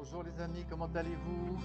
Bonjour les amis, comment allez-vous?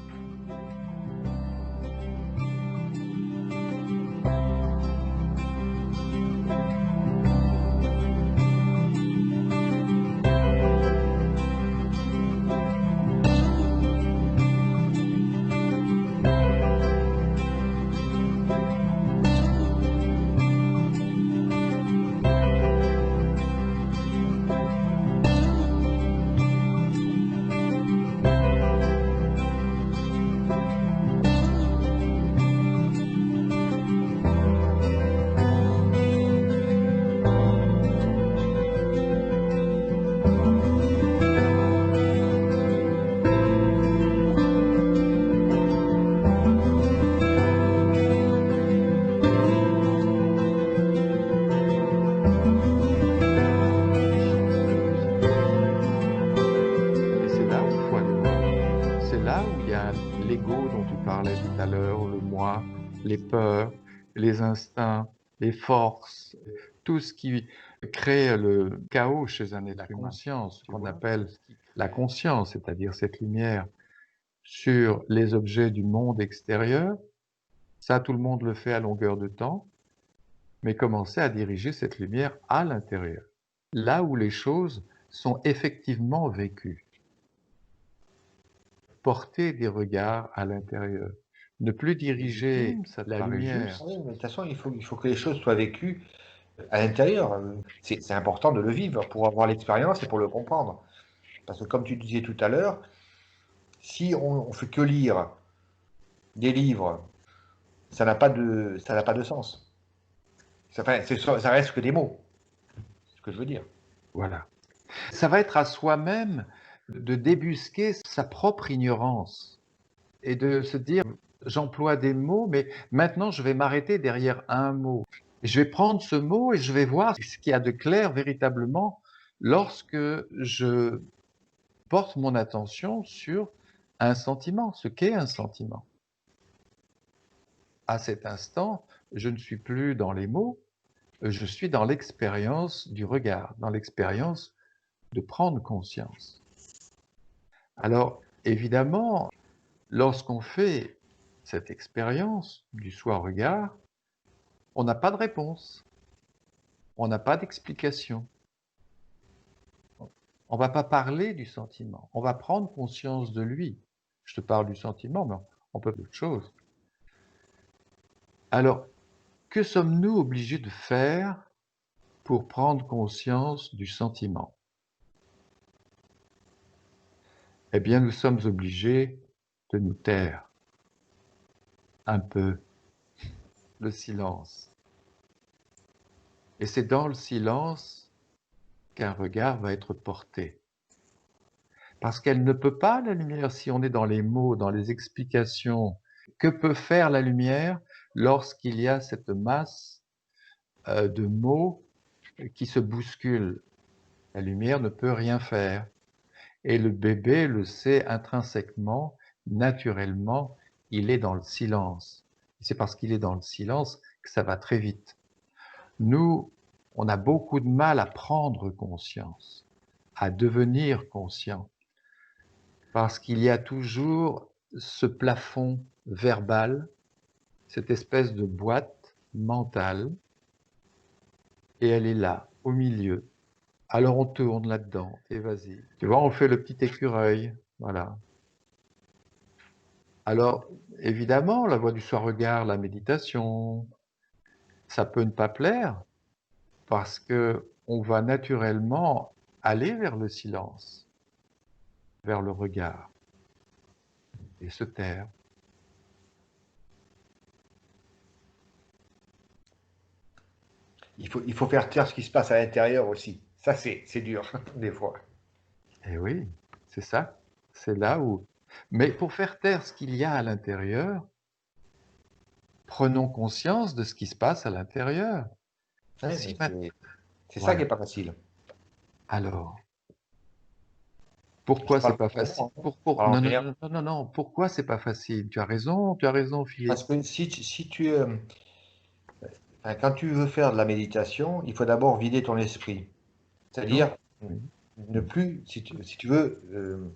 Et c'est là où il faut aller voir. C'est là où il y a l'ego dont tu parlais tout à l'heure, le moi, les peurs, les instincts, les forces, tout ce qui crée le chaos chez un être humain. Conscience, qu'on appelle la conscience, c'est-à-dire cette lumière sur les objets du monde extérieur. Ça, tout le monde le fait à longueur de temps, mais commencer à diriger cette lumière à l'intérieur, là où les choses sont effectivement vécues. Porter des regards à l'intérieur, ne plus diriger la lumière. Oui, mais de toute façon, il faut que les choses soient vécues à l'intérieur. C'est important de le vivre pour avoir l'expérience et pour le comprendre. Parce que comme tu disais tout à l'heure, si on fait que lire des livres, ça n'a pas de sens. Ça reste que des mots, c'est ce que je veux dire. Voilà. Ça va être à soi-même de débusquer sa propre ignorance et de se dire, j'emploie des mots, mais maintenant je vais m'arrêter derrière un mot. Je vais prendre ce mot et je vais voir ce qu'il y a de clair véritablement lorsque je porte mon attention sur un sentiment, ce qu'est un sentiment. À cet instant, je ne suis plus dans les mots, je suis dans l'expérience du regard, dans l'expérience de prendre conscience. Alors, évidemment, lorsqu'on fait cette expérience du soi-regard, on n'a pas de réponse, on n'a pas d'explication. On ne va pas parler du sentiment, on va prendre conscience de lui. Je te parle du sentiment, mais on peut d'autre chose. Alors, que sommes-nous obligés de faire pour prendre conscience du sentiment? Eh bien, nous sommes obligés de nous taire un peu, le silence. Et c'est dans le silence qu'un regard va être porté. Parce qu'elle ne peut pas, la lumière, si on est dans les mots, dans les explications. Que peut faire la lumière lorsqu'il y a cette masse de mots qui se bousculent? La lumière ne peut rien faire. Et le bébé le sait intrinsèquement, naturellement, il est dans le silence. C'est parce qu'il est dans le silence que ça va très vite. Nous, on a beaucoup de mal à prendre conscience, à devenir conscient, parce qu'il y a toujours ce plafond verbal, cette espèce de boîte mentale, et elle est là, au milieu. Alors on tourne là-dedans, et vas-y. Tu vois, on fait le petit écureuil, voilà. Alors, évidemment, la voie du soi-regard, la méditation, ça peut ne pas plaire, parce que on va naturellement aller vers le silence, vers le regard, et se taire. Il faut faire taire ce qui se passe à l'intérieur aussi. Ça, c'est dur, des fois. Et oui, c'est ça, c'est là où... Mais pour faire taire ce qu'il y a à l'intérieur, prenons conscience de ce qui se passe à l'intérieur. Ouais, Si c'est ça qui voilà. n'est pas facile. Alors, Je pourquoi c'est parle pas pour facile? moi, hein. Je parle en Non, non, général. non, non, non, non, pourquoi c'est pas facile? Tu as raison, Philippe. Parce que si tu, enfin, quand tu veux faire de la méditation, il faut d'abord vider ton esprit. Oui, C'est-à-dire oui. ne plus, si tu veux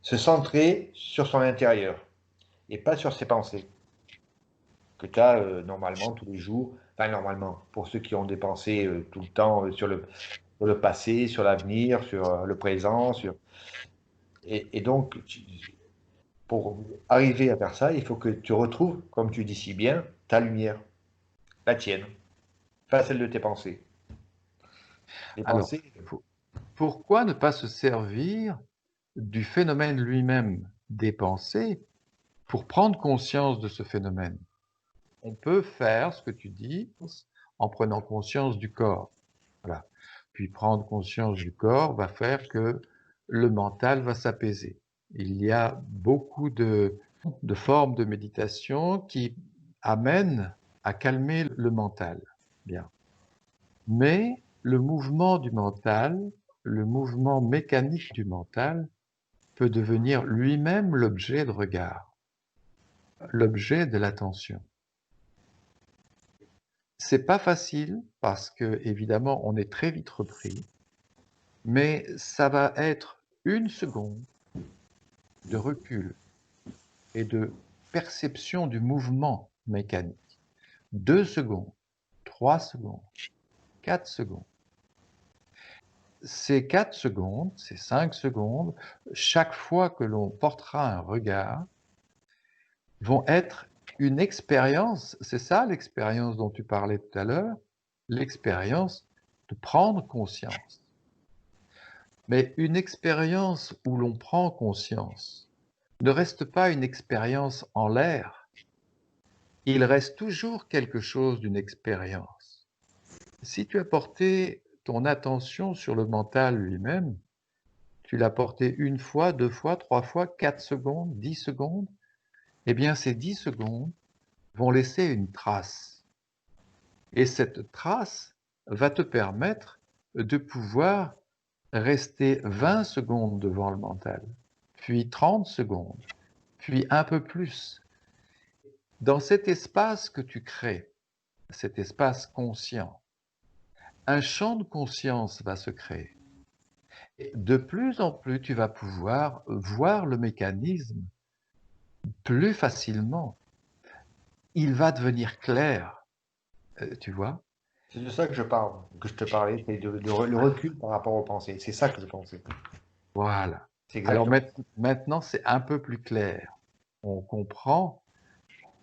se centrer sur son intérieur et pas sur ses pensées que tu as normalement tous les jours. Enfin, normalement, pour ceux qui ont des pensées tout le temps sur le passé, sur l'avenir, sur le présent. Et donc, pour arriver à faire ça, il faut que tu retrouves, comme tu dis si bien, ta lumière, la tienne, pas celle de tes pensées. Les Alors, pensées, pourquoi ne pas se servir du phénomène lui-même des pensées pour prendre conscience de ce phénomène? On peut faire ce que tu dis en prenant conscience du corps. Voilà. Puis prendre conscience du corps va faire que le mental va s'apaiser. Il y a beaucoup de formes de méditation qui amènent à calmer le mental. Bien. Mais le mouvement du mental, le mouvement mécanique du mental, peut devenir lui-même l'objet de regard, l'objet de l'attention. C'est pas facile parce que, évidemment, on est très vite repris, mais ça va être une seconde de recul et de perception du mouvement mécanique. 2 secondes, 3 secondes, 4 secondes. Ces 4 secondes, ces 5 secondes, chaque fois que l'on portera un regard, vont être une expérience, c'est ça l'expérience dont tu parlais tout à l'heure, l'expérience de prendre conscience. Mais une expérience où l'on prend conscience ne reste pas une expérience en l'air, il reste toujours quelque chose d'une expérience. Si tu as porté ton attention sur le mental lui-même, tu l'as porté une fois, 2 fois, 3 fois, 4 secondes, 10 secondes, eh bien ces 10 secondes vont laisser une trace. Et cette trace va te permettre de pouvoir rester 20 secondes devant le mental, puis 30 secondes, puis un peu plus. Dans cet espace que tu crées, cet espace conscient, un champ de conscience va se créer. Et de plus en plus, tu vas pouvoir voir le mécanisme plus facilement. Il va devenir clair, tu vois? c'est de ça que je parle, que je te parlais, c'est le recul par rapport aux pensées. C'est ça que je pensais. Voilà. C'est Alors exactement. maintenant, c'est un peu plus clair. On comprend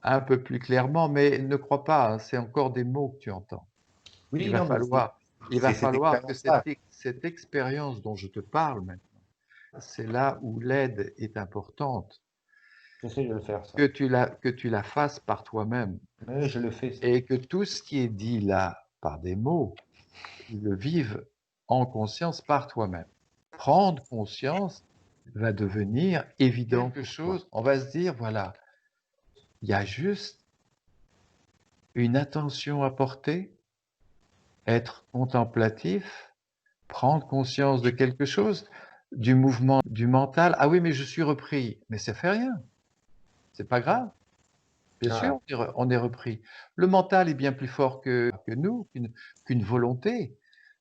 un peu plus clairement, mais ne crois pas, hein, c'est encore des mots que tu entends. Il Oui, va non, mais falloir, il va c'est cette falloir que expérience-là. cette expérience dont je te parle maintenant, c'est là où l'aide est importante, J'essaie de le faire, ça. que tu la fasses par toi-même Mais je le fais, ça. et que tout ce qui est dit là par des mots, tu le vives en conscience par toi-même. Prendre conscience va devenir évident quelque chose. On va se dire, voilà, il y a juste une attention à porter, être contemplatif, prendre conscience de quelque chose, du mouvement du mental. Ah oui, mais je suis repris. Mais ça fait rien, c'est pas grave. Bien Ah, sûr, on est repris. Le mental est bien plus fort que nous, qu'une volonté.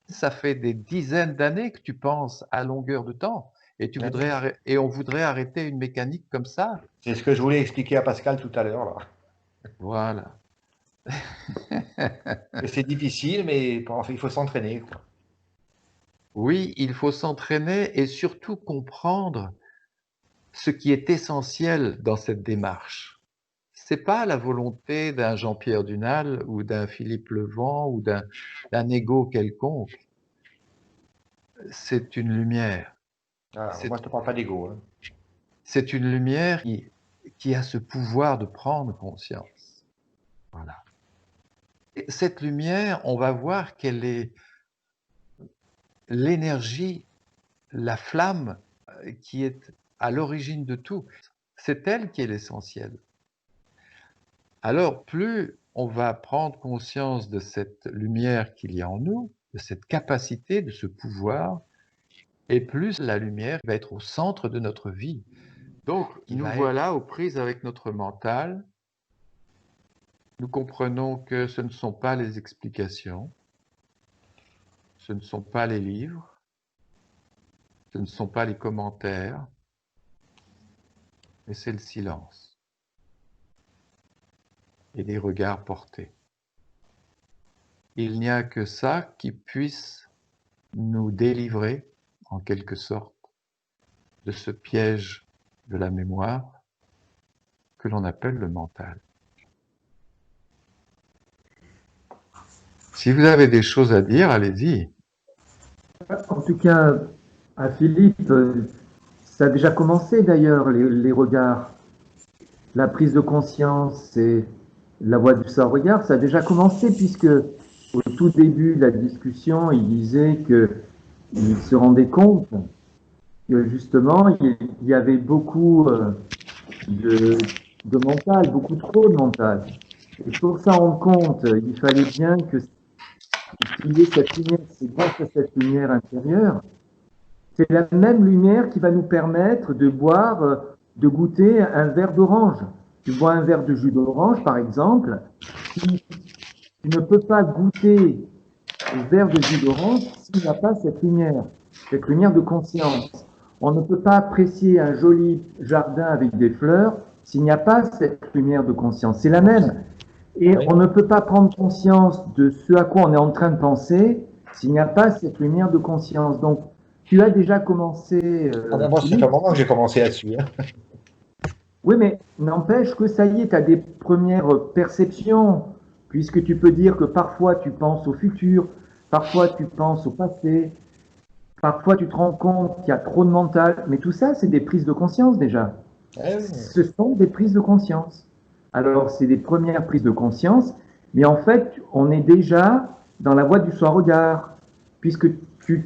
Ça fait des dizaines d'années que tu penses à longueur de temps et tu ouais. voudrais et on voudrait arrêter une mécanique comme ça. C'est ce que je voulais expliquer à Pascal tout à l'heure, là. Voilà. Que c'est difficile, mais bon, enfin, il faut s'entraîner, quoi. Oui, il faut s'entraîner et surtout comprendre ce qui est essentiel dans cette démarche. C'est pas la volonté d'un Jean-Pierre Dunal ou d'un Philippe Levent ou d'un ego quelconque. C'est une lumière. Ah, C'est moi, je te parle pas d'ego, hein. c'est une lumière qui a ce pouvoir de prendre conscience. Voilà. Et cette lumière, on va voir qu'elle est l'énergie, la flamme qui est à l'origine de tout. C'est elle qui est l'essentiel. Alors, plus on va prendre conscience de cette lumière qu'il y a en nous, de cette capacité, de ce pouvoir, et plus la lumière va être au centre de notre vie. Donc, nous voilà aux prises avec notre mental. Nous comprenons que ce ne sont pas les explications, ce ne sont pas les livres, ce ne sont pas les commentaires, mais c'est le silence et les regards portés. Il n'y a que ça qui puisse nous délivrer, en quelque sorte, de ce piège de la mémoire que l'on appelle le mental. Si vous avez des choses à dire, allez-y. En tout cas, à Philippe, ça a déjà commencé d'ailleurs, les regards. La prise de conscience et la voie du sans-regard, ça a déjà commencé puisque au tout début de la discussion, il disait qu'il se rendait compte que justement, il y avait beaucoup de mental, beaucoup trop de mental. Et pour s'en rendre compte, il fallait bien qu'il y ait cette lumière, c'est grâce à cette lumière intérieure. C'est la même lumière qui va nous permettre de boire, de goûter un verre d'orange. Tu bois un verre de jus d'orange, par exemple, tu ne peux pas goûter le verre de jus d'orange s'il n'y a pas cette lumière de conscience. On ne peut pas apprécier un joli jardin avec des fleurs s'il n'y a pas cette lumière de conscience. C'est la même. Et on ne peut pas prendre conscience de ce à quoi on est en train de penser s'il n'y a pas cette lumière de conscience. Donc, tu as déjà commencé. Moi, ça fait un moment que j'ai commencé là-dessus. Hein. Oui, mais n'empêche que ça y est, tu as des premières perceptions, puisque tu peux dire que parfois tu penses au futur, parfois tu penses au passé, parfois tu te rends compte qu'il y a trop de mental, mais tout ça, c'est des prises de conscience déjà. Ce sont des prises de conscience. Alors, c'est des premières prises de conscience, mais en fait, on est déjà dans la voie du sans-regard, puisque tu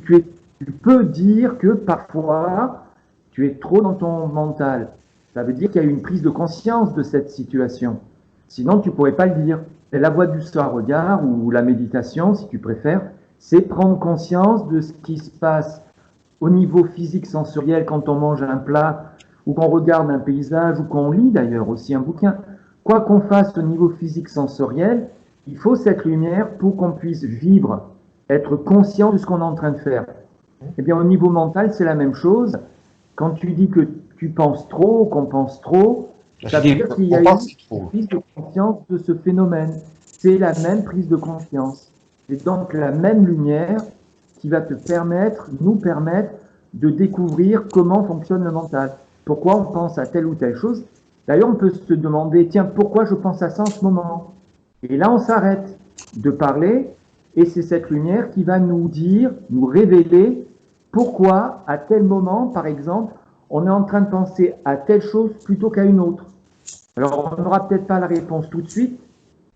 peux dire que parfois, tu es trop dans ton mental. Ça veut dire qu'il y a eu une prise de conscience de cette situation. Sinon, tu ne pourrais pas le dire. Et la voie du sans-regard, ou la méditation, si tu préfères, c'est prendre conscience de ce qui se passe au niveau physique sensoriel quand on mange un plat, ou qu'on regarde un paysage, ou qu'on lit d'ailleurs aussi un bouquin. Quoi qu'on fasse au niveau physique sensoriel, il faut cette lumière pour qu'on puisse vivre, être conscient de ce qu'on est en train de faire. Eh bien, au niveau mental, c'est la même chose. Quand tu dis que tu penses trop, qu'on pense trop, ça veut dire qu'il y a une prise de conscience de ce phénomène. C'est la même prise de conscience. C'est donc la même lumière qui va nous permettre de découvrir comment fonctionne le mental. Pourquoi on pense à telle ou telle chose. D'ailleurs, on peut se demander, tiens, pourquoi je pense à ça en ce moment? Et là, on s'arrête de parler, et c'est cette lumière qui va nous dire, nous révéler pourquoi, à tel moment, par exemple, on est en train de penser à telle chose plutôt qu'à une autre. Alors, on n'aura peut-être pas la réponse tout de suite,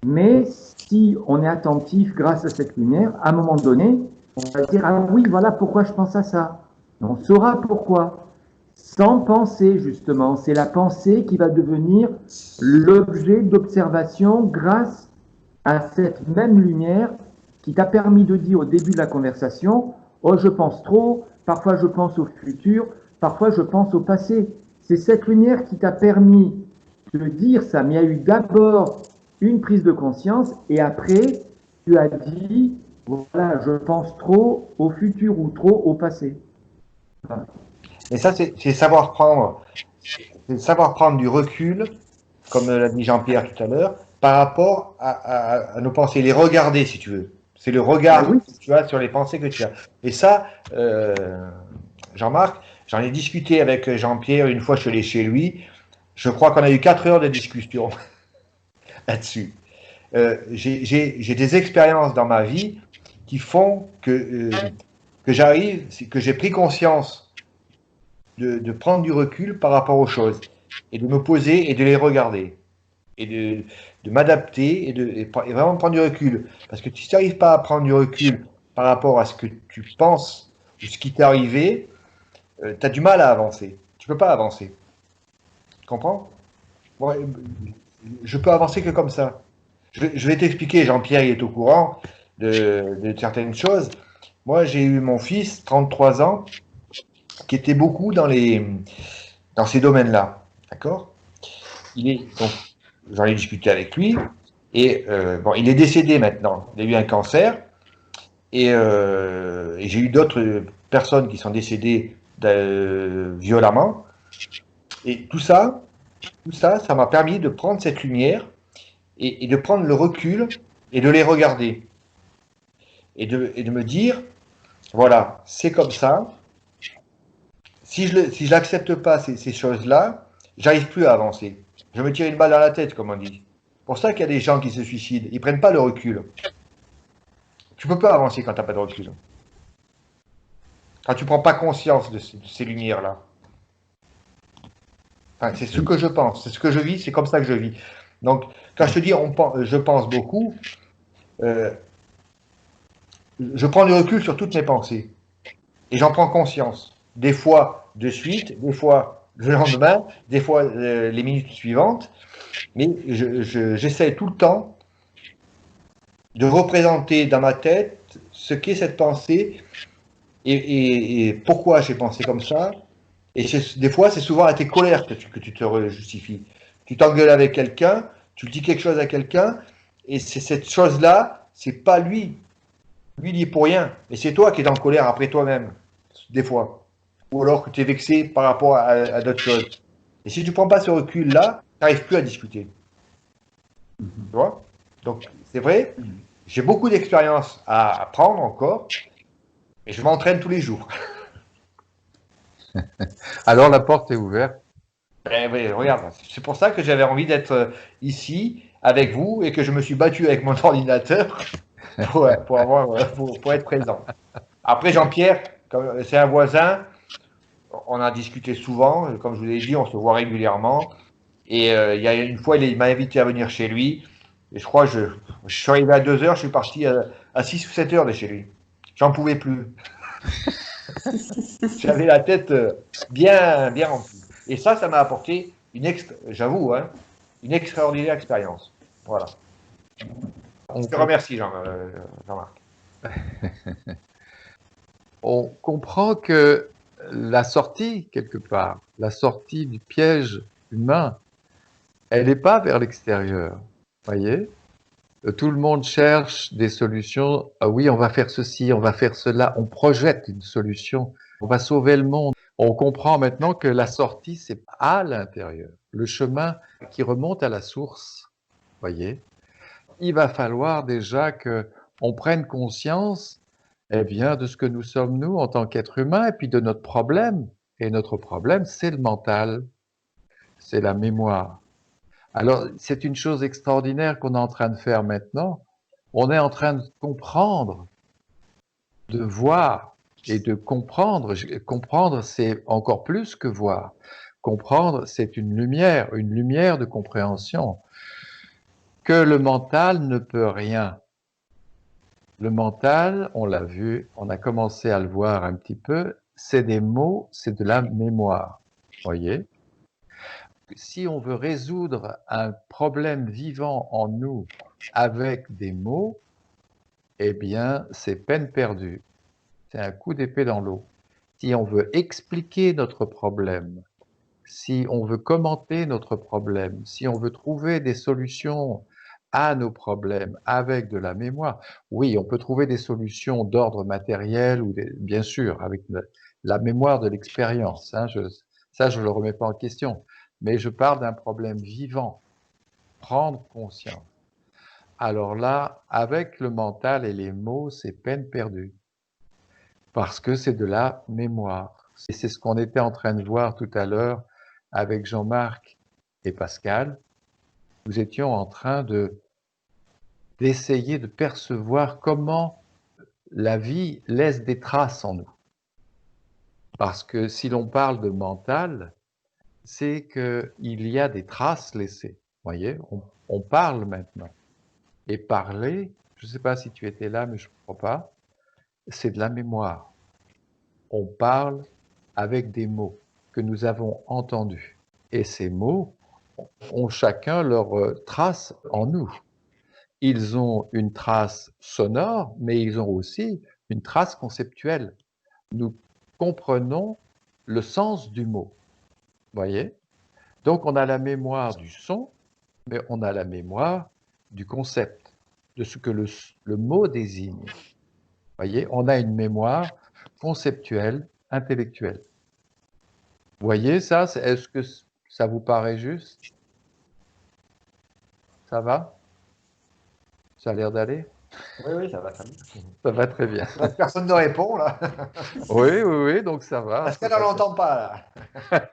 mais si on est attentif grâce à cette lumière, à un moment donné, on va dire, ah oui, voilà pourquoi je pense à ça. On saura pourquoi. Sans penser, justement. C'est la pensée qui va devenir l'objet d'observation grâce à cette même lumière qui t'a permis de dire au début de la conversation, oh, je pense trop, parfois je pense au futur, parfois je pense au passé. C'est cette lumière qui t'a permis de dire ça, mais il y a eu d'abord une prise de conscience et après, tu as dit, voilà, je pense trop au futur ou trop au passé. Voilà. Et ça, c'est savoir prendre du recul, comme l'a dit Jean-Pierre tout à l'heure, par rapport à nos pensées, les regarder si tu veux. C'est le regard que tu as sur les pensées que tu as. Et ça, Jean-Marc, j'en ai discuté avec Jean-Pierre une fois, je suis allé chez lui. Je crois qu'on a eu 4 heures de discussion là-dessus. J'ai des expériences dans ma vie qui font que j'ai pris conscience de prendre du recul par rapport aux choses et de me poser et de les regarder et de m'adapter et vraiment prendre du recul. Parce que si tu n'arrives pas à prendre du recul par rapport à ce que tu penses ou ce qui t'est arrivé, tu as du mal à avancer. Tu ne peux pas avancer. Tu comprends? Bon, je peux avancer que comme ça. Je vais t'expliquer, Jean-Pierre, il est au courant de certaines choses. Moi, j'ai eu mon fils, 33 ans, qui était beaucoup dans ces domaines-là. D'accord? Donc, j'en ai discuté avec lui. Et bon, il est décédé maintenant. Il a eu un cancer. Et j'ai eu d'autres personnes qui sont décédées violemment. Et tout ça, Tout ça, ça m'a permis de prendre cette lumière et de prendre le recul et de les regarder. Et de me dire, voilà, c'est comme ça. Si je n'accepte pas ces choses-là, j'arrive plus à avancer. Je me tire une balle dans la tête, comme on dit. C'est pour ça qu'il y a des gens qui se suicident. Ils prennent pas le recul. Tu peux pas avancer quand tu n'as pas de recul. Quand tu prends pas conscience de ces lumières-là. Enfin, c'est ce que je pense, c'est ce que je vis, c'est comme ça que je vis. Donc, quand je te dis je pense beaucoup, euh, je prends du recul sur toutes mes pensées. Et j'en prends conscience. Des fois de suite, des fois le lendemain, des fois les minutes suivantes. Mais j'essaie tout le temps de représenter dans ma tête ce qu'est cette pensée et pourquoi j'ai pensé comme ça. Et des fois, c'est souvent à tes colères que tu te justifies. Tu t'engueules avec quelqu'un, tu dis quelque chose à quelqu'un, et c'est cette chose-là, c'est pas lui. Lui, il y est pour rien. Mais c'est toi qui es en colère après toi-même, des fois. Ou alors que tu es vexé par rapport à d'autres choses. Et si tu ne prends pas ce recul-là, tu n'arrives plus à discuter. Tu vois? Donc, c'est vrai, j'ai beaucoup d'expérience à apprendre encore, et je m'entraîne tous les jours. Alors la porte est ouverte. Ben, oui, regarde, c'est pour ça que j'avais envie d'être ici avec vous et que je me suis battu avec mon ordinateur pour être présent. Après, Jean-Pierre, c'est un voisin, on a discuté souvent, comme je vous l'ai dit, on se voit régulièrement. Et il y a une fois, il m'a invité à venir chez lui. Et je crois que je suis arrivé à 2 heures, je suis parti à 6 ou 7 heures de chez lui. J'en pouvais plus. J'avais la tête bien, bien remplie. Et ça m'a apporté j'avoue, hein, une extraordinaire expérience. Voilà. Je te remercie, Jean-Marc. On comprend que la sortie, quelque part, la sortie du piège humain, elle n'est pas vers l'extérieur. Voyez, tout le monde cherche des solutions. Ah oui, on va faire ceci, on va faire cela. On projette une solution. On va sauver le monde. On comprend maintenant que la sortie, c'est à l'intérieur. Le chemin qui remonte à la source. Voyez, il va falloir déjà que on prenne conscience, eh bien, de ce que nous sommes nous en tant qu'êtres humains et puis de notre problème. Et notre problème, c'est le mental, c'est la mémoire. Alors, c'est une chose extraordinaire qu'on est en train de faire maintenant. On est en train de comprendre, de voir et de comprendre. Comprendre, c'est encore plus que voir. Comprendre, c'est une lumière de compréhension, que le mental ne peut rien. Le mental, on l'a vu, on a commencé à le voir un petit peu, c'est des mots, c'est de la mémoire. Voyez? Si on veut résoudre un problème vivant en nous avec des mots, eh bien, c'est peine perdue. C'est un coup d'épée dans l'eau. Si on veut expliquer notre problème, si on veut commenter notre problème, si on veut trouver des solutions à nos problèmes avec de la mémoire, oui, on peut trouver des solutions d'ordre matériel ou bien sûr avec la mémoire de l'expérience. Hein, ça, je ne le remets pas en question. Mais je parle d'un problème vivant, prendre conscience. Alors là, avec le mental et les mots, c'est peine perdue. Parce que c'est de la mémoire. Et c'est ce qu'on était en train de voir tout à l'heure avec Jean-Marc et Pascal. Nous étions en train d'essayer de percevoir comment la vie laisse des traces en nous. Parce que si l'on parle de mental, c'est qu'il y a des traces laissées. Vous voyez, on parle maintenant. Et parler, je ne sais pas si tu étais là, mais je ne crois pas, c'est de la mémoire. On parle avec des mots que nous avons entendus. Et ces mots ont chacun leur trace en nous. Ils ont une trace sonore, mais ils ont aussi une trace conceptuelle. Nous comprenons le sens du mot. Voyez? Donc on a la mémoire du son, mais on a la mémoire du concept, de ce que le mot désigne. Voyez? On a une mémoire conceptuelle, intellectuelle. Voyez ça? Est-ce que Ça vous paraît juste? Ça va? Ça a l'air d'aller? Oui, oui, ça va, ça va. Ça va très bien. Personne ne répond, là. Oui, oui, oui, donc ça va. Pascal, on l'entend pas, là.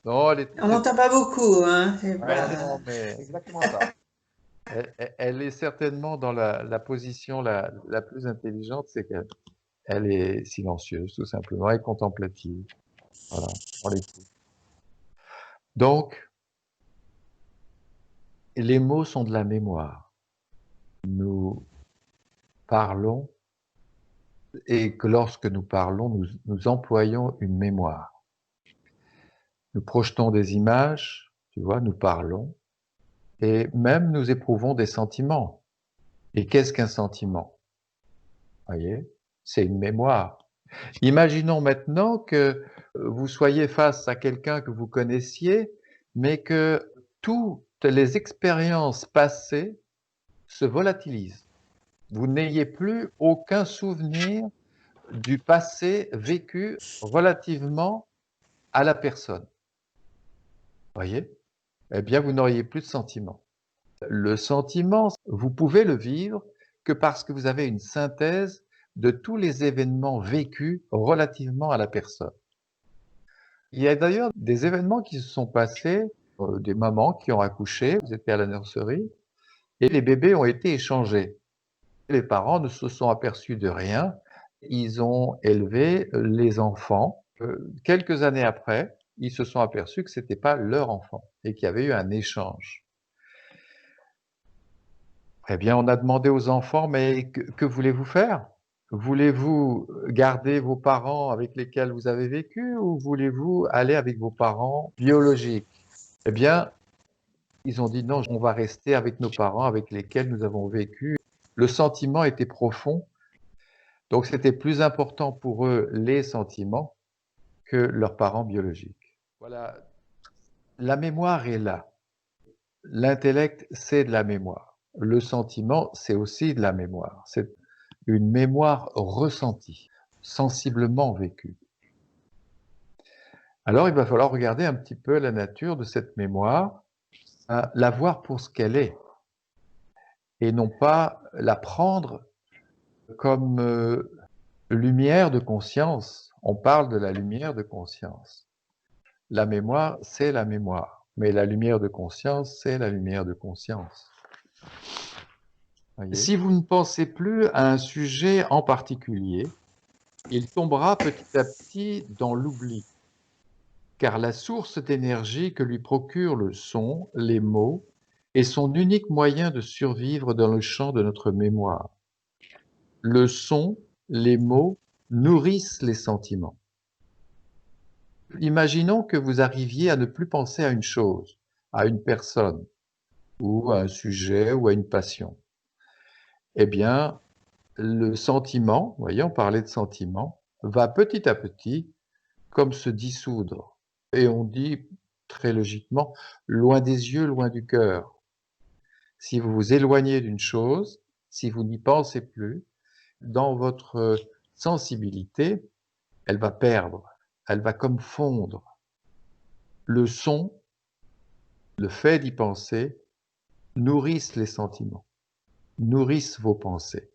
Non, On n'entend pas beaucoup, hein. Ouais, non, mais c'est exactement ça. elle est certainement dans la position la plus intelligente, c'est qu'elle est silencieuse, tout simplement, et contemplative. Voilà, on l'écoute. Donc, les mots sont de la mémoire. Nous parlons, et que lorsque nous parlons, nous employons une mémoire. Nous projetons des images, tu vois, nous parlons, et même nous éprouvons des sentiments. Et qu'est-ce qu'un sentiment? Voyez, c'est une mémoire. Imaginons maintenant que vous soyez face à quelqu'un que vous connaissiez, mais que toutes les expériences passées se volatilisent. Vous n'ayez plus aucun souvenir du passé vécu relativement à la personne. Voyez? Eh bien, vous n'auriez plus de sentiment. Le sentiment, vous pouvez le vivre que parce que vous avez une synthèse de tous les événements vécus relativement à la personne. Il y a d'ailleurs des événements qui se sont passés, des mamans qui ont accouché, vous étiez à la nurserie, et les bébés ont été échangés. Les parents ne se sont aperçus de rien, ils ont élevé les enfants. Quelques années après, ils se sont aperçus que ce n'était pas leur enfant et qu'il y avait eu un échange. Eh bien, on a demandé aux enfants, mais que voulez-vous faire? Voulez-vous garder vos parents avec lesquels vous avez vécu ou voulez-vous aller avec vos parents biologiques? Eh bien, ils ont dit non, on va rester avec nos parents avec lesquels nous avons vécu. Le sentiment était profond, donc c'était plus important pour eux les sentiments que leurs parents biologiques. Voilà, la mémoire est là. L'intellect, c'est de la mémoire. Le sentiment, c'est aussi de la mémoire. C'est une mémoire ressentie, sensiblement vécue. Alors, il va falloir regarder un petit peu la nature de cette mémoire, la voir pour ce qu'elle est, et non pas la prendre comme lumière de conscience. On parle de la lumière de conscience. La mémoire, c'est la mémoire, mais la lumière de conscience, c'est la lumière de conscience. Voyez? Si vous ne pensez plus à un sujet en particulier, il tombera petit à petit dans l'oubli, car la source d'énergie que lui procure le son, les mots, est son unique moyen de survivre dans le champ de notre mémoire. Le son, les mots nourrissent les sentiments. Imaginons que vous arriviez à ne plus penser à une chose, à une personne, ou à un sujet, ou à une passion. Eh bien, le sentiment, voyez, on parlait de sentiment, va petit à petit comme se dissoudre. Et on dit très logiquement, loin des yeux, loin du cœur. Si vous vous éloignez d'une chose, si vous n'y pensez plus, dans votre sensibilité, elle va perdre, elle va comme fondre. Le son, le fait d'y penser, nourrissent les sentiments, nourrissent vos pensées.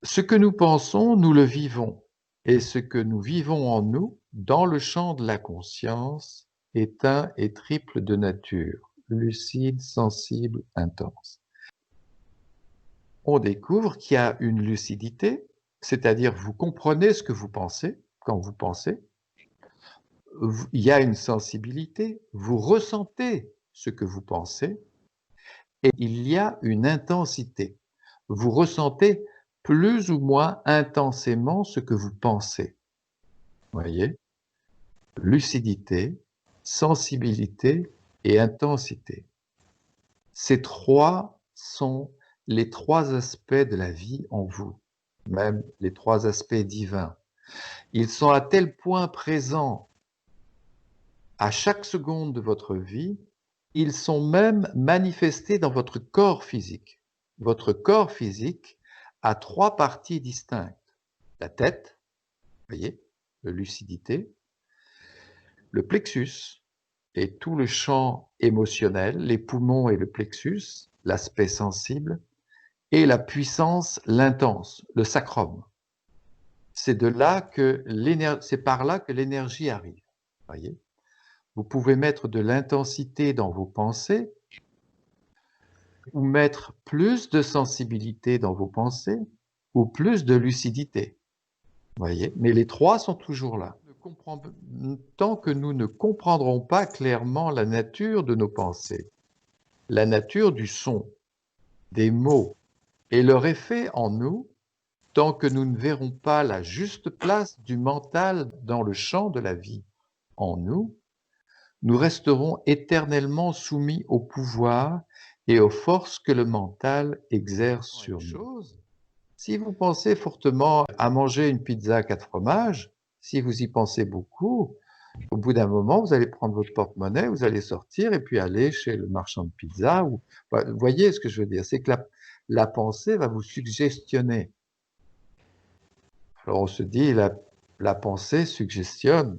Ce que nous pensons, nous le vivons, et ce que nous vivons en nous, dans le champ de la conscience, est un et triple de nature, lucide, sensible, intense. On découvre qu'il y a une lucidité, c'est-à-dire vous comprenez ce que vous pensez quand vous pensez. Il y a une sensibilité, vous ressentez ce que vous pensez, et il y a une intensité. Vous ressentez plus ou moins intensément ce que vous pensez. Voyez? Lucidité, sensibilité et intensité. Ces trois sont les trois aspects de la vie en vous, même les trois aspects divins. Ils sont à tel point présents à chaque seconde de votre vie, ils sont même manifestés dans votre corps physique. Votre corps physique a trois parties distinctes. La tête, vous voyez, la lucidité, le plexus et tout le champ émotionnel, les poumons et le plexus, l'aspect sensible, et la puissance, l'intense, le sacrum. C'est par là que l'énergie arrive. Voyez, vous pouvez mettre de l'intensité dans vos pensées ou mettre plus de sensibilité dans vos pensées ou plus de lucidité. Voyez, mais les trois sont toujours là. Tant que nous ne comprendrons pas clairement la nature de nos pensées, la nature du son, des mots et leur effet en nous, tant que nous ne verrons pas la juste place du mental dans le champ de la vie en nous, nous resterons éternellement soumis au pouvoir et aux forces que le mental exerce sur nous. Si vous pensez fortement à manger une pizza à 4 fromages, si vous y pensez beaucoup, au bout d'un moment, vous allez prendre votre porte-monnaie, vous allez sortir et puis aller chez le marchand de pizza. Vous voyez ce que je veux dire? C'est que la pensée va vous suggestionner. Alors on se dit, la pensée suggestionne,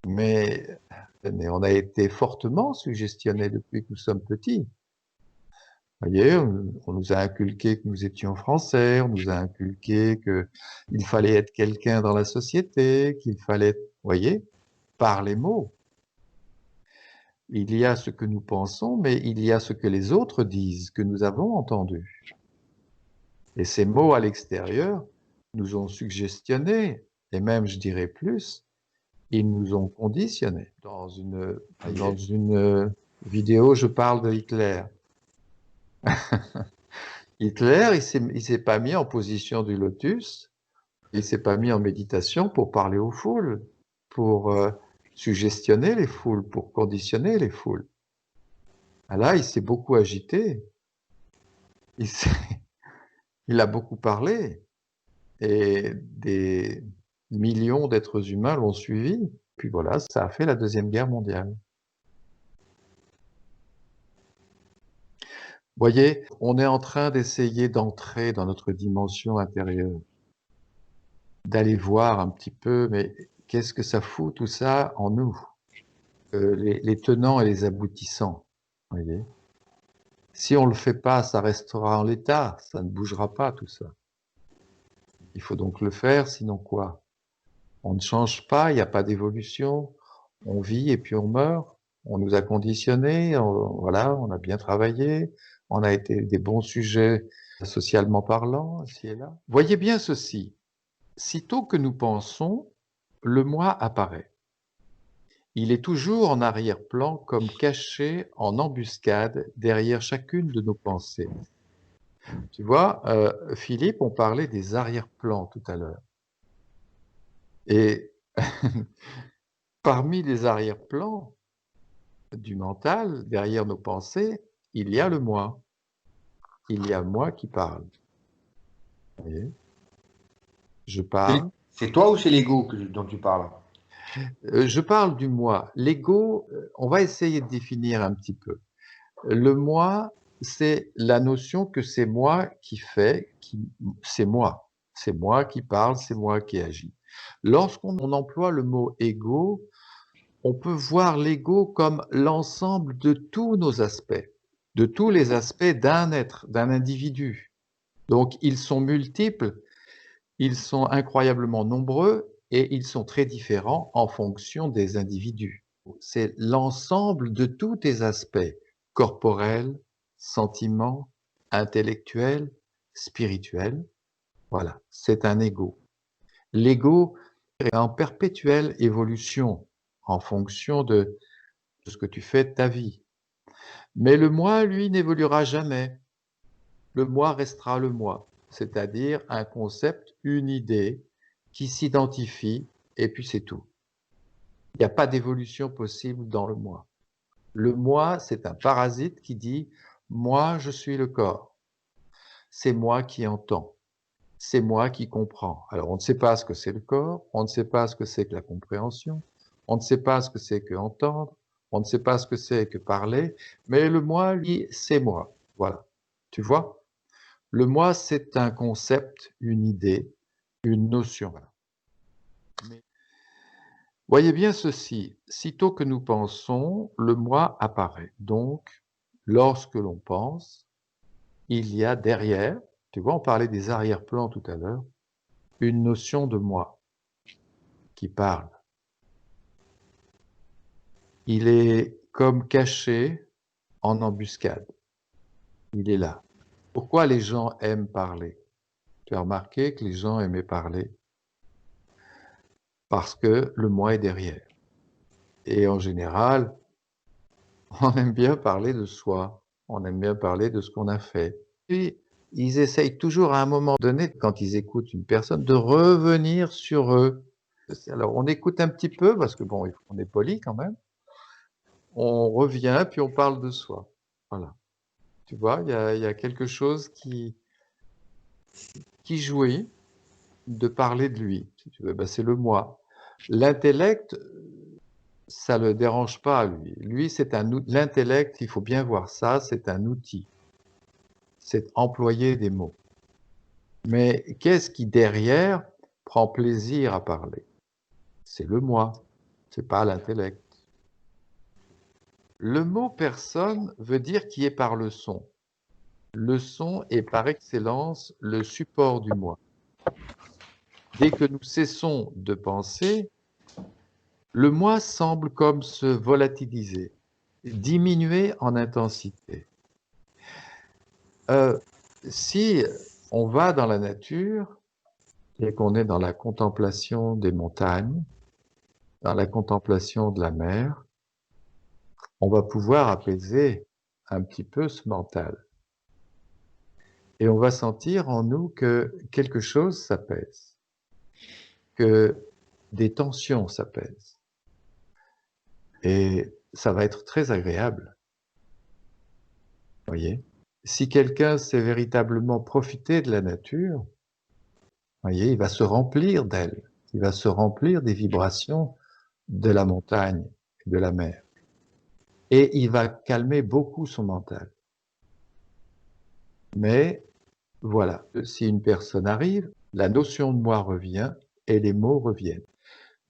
mais on a été fortement suggestionné depuis que nous sommes petits. Vous voyez, on nous a inculqué que nous étions français, on nous a inculqué qu'il fallait être quelqu'un dans la société, qu'il fallait, vous voyez, par les mots. Il y a ce que nous pensons, mais il y a ce que les autres disent, que nous avons entendu. Et ces mots à l'extérieur nous ont suggestionnés, et même, je dirais plus, ils nous ont conditionnés. Dans une vidéo, je parle de Hitler. Hitler, il s'est pas mis en position du lotus, il s'est pas mis en méditation pour parler aux foules, pour suggestionner les foules, pour conditionner les foules. Ah là, il s'est beaucoup agité, il a beaucoup parlé, et des millions d'êtres humains l'ont suivi. Puis voilà, ça a fait la Deuxième Guerre mondiale. Vous voyez, on est en train d'essayer d'entrer dans notre dimension intérieure, d'aller voir un petit peu, mais qu'est-ce que ça fout tout ça en nous, les tenants et les aboutissants, vous voyez. Si on ne le fait pas, ça restera en l'état, ça ne bougera pas tout ça. Il faut donc le faire, sinon quoi? On ne change pas, il n'y a pas d'évolution, on vit et puis on meurt, on nous a conditionnés, voilà, on a bien travaillé, on a été des bons sujets socialement parlant, ici et là. Voyez bien ceci, sitôt que nous pensons, le moi apparaît. Il est toujours en arrière-plan, comme caché en embuscade derrière chacune de nos pensées. Tu vois, Philippe, on parlait des arrière-plans tout à l'heure. Et parmi les arrière-plans du mental, derrière nos pensées, il y a le moi. Il y a moi qui parle. Vous voyez? Je parle. C'est toi ou c'est l'ego dont tu parles? Je parle du moi. L'ego, on va essayer de définir un petit peu. Le moi, c'est la notion que c'est moi qui fais, c'est moi. C'est moi qui parle, c'est moi qui agis. Lorsqu'on emploie le mot ego, on peut voir l'ego comme l'ensemble de tous nos aspects, de tous les aspects d'un être, d'un individu. Donc, ils sont multiples, ils sont incroyablement nombreux et ils sont très différents en fonction des individus. C'est l'ensemble de tous tes aspects corporels, sentiments, intellectuels, spirituels. Voilà, c'est un ego. L'ego est en perpétuelle évolution en fonction de ce que tu fais de ta vie. Mais le moi, lui, n'évoluera jamais. Le moi restera le moi, c'est-à-dire un concept, une idée qui s'identifie et puis c'est tout. Il n'y a pas d'évolution possible dans le moi. Le moi, c'est un parasite qui dit « moi, je suis le corps ». C'est moi qui entends. C'est moi qui comprends. Alors, on ne sait pas ce que c'est le corps, on ne sait pas ce que c'est que la compréhension, on ne sait pas ce que c'est que entendre, on ne sait pas ce que c'est que parler, mais le moi, lui, c'est moi. Voilà. Tu vois? Le moi, c'est un concept, une idée, une notion. Voilà. Voyez bien ceci, sitôt que nous pensons, le moi apparaît. Donc, lorsque l'on pense, il y a derrière, tu vois, on parlait des arrière-plans tout à l'heure, une notion de moi qui parle. Il est comme caché en embuscade. Il est là. Pourquoi les gens aiment parler? Tu as remarqué que les gens aimaient parler? Parce que le moi est derrière. Et en général, on aime bien parler de soi. On aime bien parler de ce qu'on a fait. Puis, ils essayent toujours à un moment donné, quand ils écoutent une personne, de revenir sur eux. Alors, on écoute un petit peu, parce que bon, on est poli quand même. On revient, puis on parle de soi. Voilà. Tu vois, il y a quelque chose qui jouit de parler de lui, si tu veux. Ben, c'est le moi. L'intellect, ça le dérange pas, lui. Lui, c'est l'intellect, il faut bien voir ça, c'est un outil. C'est employer des mots. Mais qu'est-ce qui, derrière, prend plaisir à parler? C'est le moi, c'est pas l'intellect. Le mot personne veut dire qui est par le son. Le son est par excellence le support du moi. Dès que nous cessons de penser, le moi semble comme se volatiliser, diminuer en intensité. Si on va dans la nature et qu'on est dans la contemplation des montagnes, dans la contemplation de la mer, on va pouvoir apaiser un petit peu ce mental. Et on va sentir en nous que quelque chose s'apaise, que des tensions s'apaisent. Et ça va être très agréable. Voyez? Si quelqu'un sait véritablement profiter de la nature, voyez, il va se remplir d'elle. Il va se remplir des vibrations de la montagne, de la mer. Et il va calmer beaucoup son mental. Mais voilà, si une personne arrive, la notion de moi revient et les mots reviennent.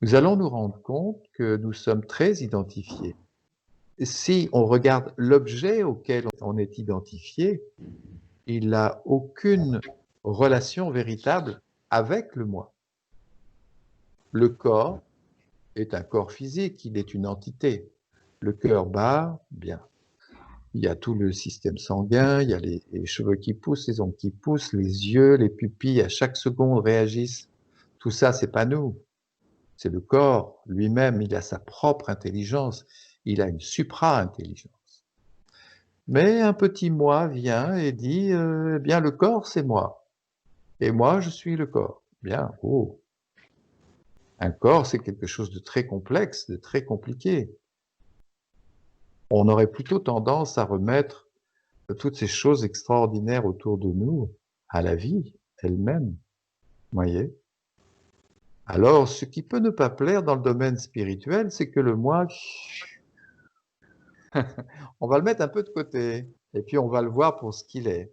Nous allons nous rendre compte que nous sommes très identifiés. Si on regarde l'objet auquel on est identifié, il n'a aucune relation véritable avec le moi. Le corps est un corps physique, il est une entité. Le cœur bat, bien. Il y a tout le système sanguin, il y a les cheveux qui poussent, les ongles qui poussent, les yeux, les pupilles à chaque seconde réagissent. Tout ça, c'est pas nous. C'est le corps lui-même, il a sa propre intelligence, il a une supra-intelligence. Mais un petit moi vient et dit, eh bien le corps c'est moi, et moi je suis le corps. Bien, oh. Un corps c'est quelque chose de très complexe, de très compliqué. On aurait plutôt tendance à remettre toutes ces choses extraordinaires autour de nous à la vie elle-même, voyez. Alors, ce qui peut ne pas plaire dans le domaine spirituel, c'est que le moi, on va le mettre un peu de côté, et puis on va le voir pour ce qu'il est.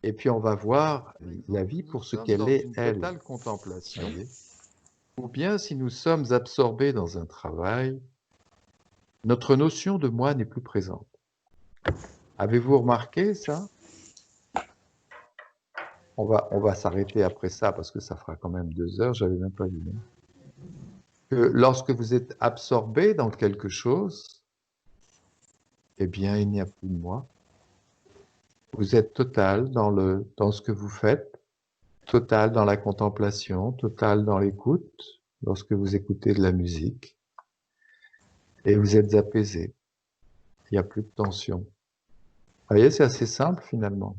Et puis on va voir la vie pour ce qu'elle est, elle. Totale contemplation. Ou bien si nous sommes absorbés dans un travail, notre notion de moi n'est plus présente. Avez-vous remarqué ça? On va s'arrêter après ça parce que ça fera quand même 2 heures, j'avais même pas vu. Que lorsque vous êtes absorbé dans quelque chose, eh bien, il n'y a plus de moi. Vous êtes total dans ce que vous faites, total dans la contemplation, total dans l'écoute, lorsque vous écoutez de la musique, et vous êtes apaisé. Il n'y a plus de tension. Vous voyez, c'est assez simple finalement.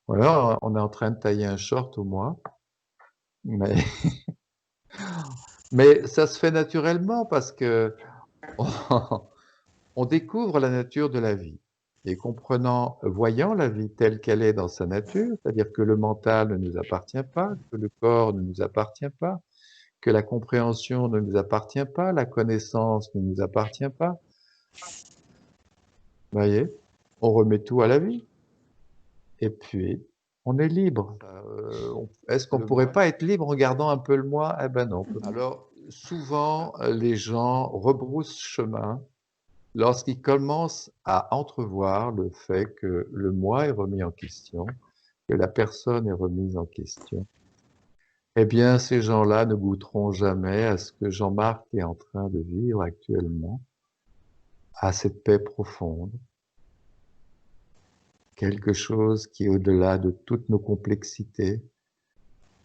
Voilà, on est en train de tailler un short au mois, mais, mais ça se fait naturellement parce que on découvre la nature de la vie. Et voyant la vie telle qu'elle est dans sa nature, c'est-à-dire que le mental ne nous appartient pas, que le corps ne nous appartient pas, que la compréhension ne nous appartient pas, la connaissance ne nous appartient pas. Voyez, on remet tout à la vie. Et puis, On est libre. Est-ce qu'on ne Le pourrait moi. pas être libre en gardant un peu le moi? Eh ben non. Alors, souvent, les gens rebroussent chemin lorsqu'ils commencent à entrevoir le fait que le moi est remis en question, que la personne est remise en question. Eh bien, ces gens-là ne goûteront jamais à ce que Jean-Marc est en train de vivre actuellement, à cette paix profonde, quelque chose qui est au-delà de toutes nos complexités,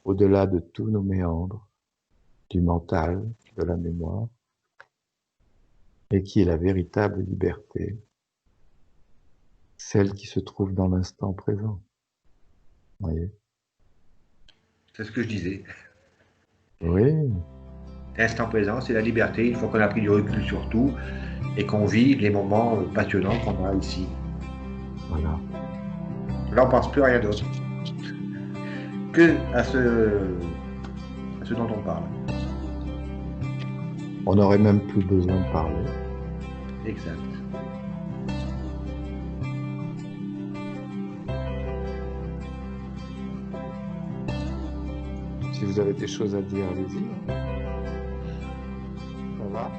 au-delà de tous nos méandres, du mental, de la mémoire, et qui est la véritable liberté, celle qui se trouve dans l'instant présent. Vous voyez? C'est ce que je disais. Oui, L'instant présent, c'est la liberté, une fois qu'on a pris du recul sur tout et qu'on vit les moments passionnants qu'on a ici. voilà. Là, on ne pense plus à rien d'autre que à ce dont on parle. On n'aurait même plus besoin de parler. Exact. Si vous avez des choses à dire, allez-y. Ça va?